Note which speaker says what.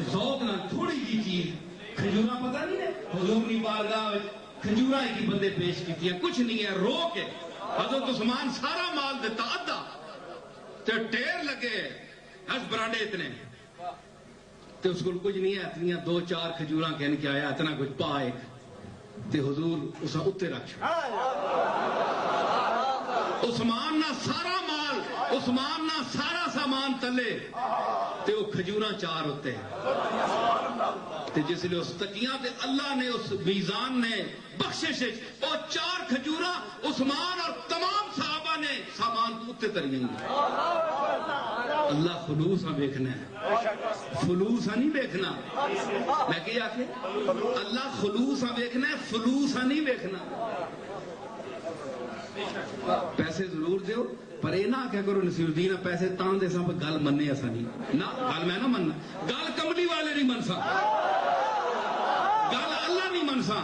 Speaker 1: ذوق نہ تھوڑی جی چیز کھجورا پتہ نہیں ہے حضور کی بارگاہ کھجورا کی بندے پیش کی کچھ نہیں ہے رو کے حضرت عثمان سارا مال دیتا ادھا تے ٹیر لگے ہس براڈے اتنے تے اس کو کچھ نہیں ہے اتنی 2-4 کھجورا کہنے کے آیا اتنا کچھ پائے تے حضور اسا اتے رکھ عثمان نہ سارا مال عثمان نہ سارا سامان تلے تے وہ کھجورا 4 ہوتے ہیں تے جس لئے اس تکیاں تے اللہ نے اس میزان نے بخشش اور 4 کھجورا عثمان اور تمام صحابہ نے سامان کو اتے ترین گے اللہ خلوص ہاں بیکھنا ہے فلوس ہاں نہیں بیکھنا میں کیا کہ اللہ خلوص ہاں بیکھنا ہے فلوس ہاں نہیں بیکھنا پیسے ضرور دیو پر اے نہ کیا کرو نصیر الدین پیسے تان دے ساں پر گل مننے ایسا نہیں نہ گل میں نہ مننا گل کملی والے نہیں منسا گل اللہ نہیں منسا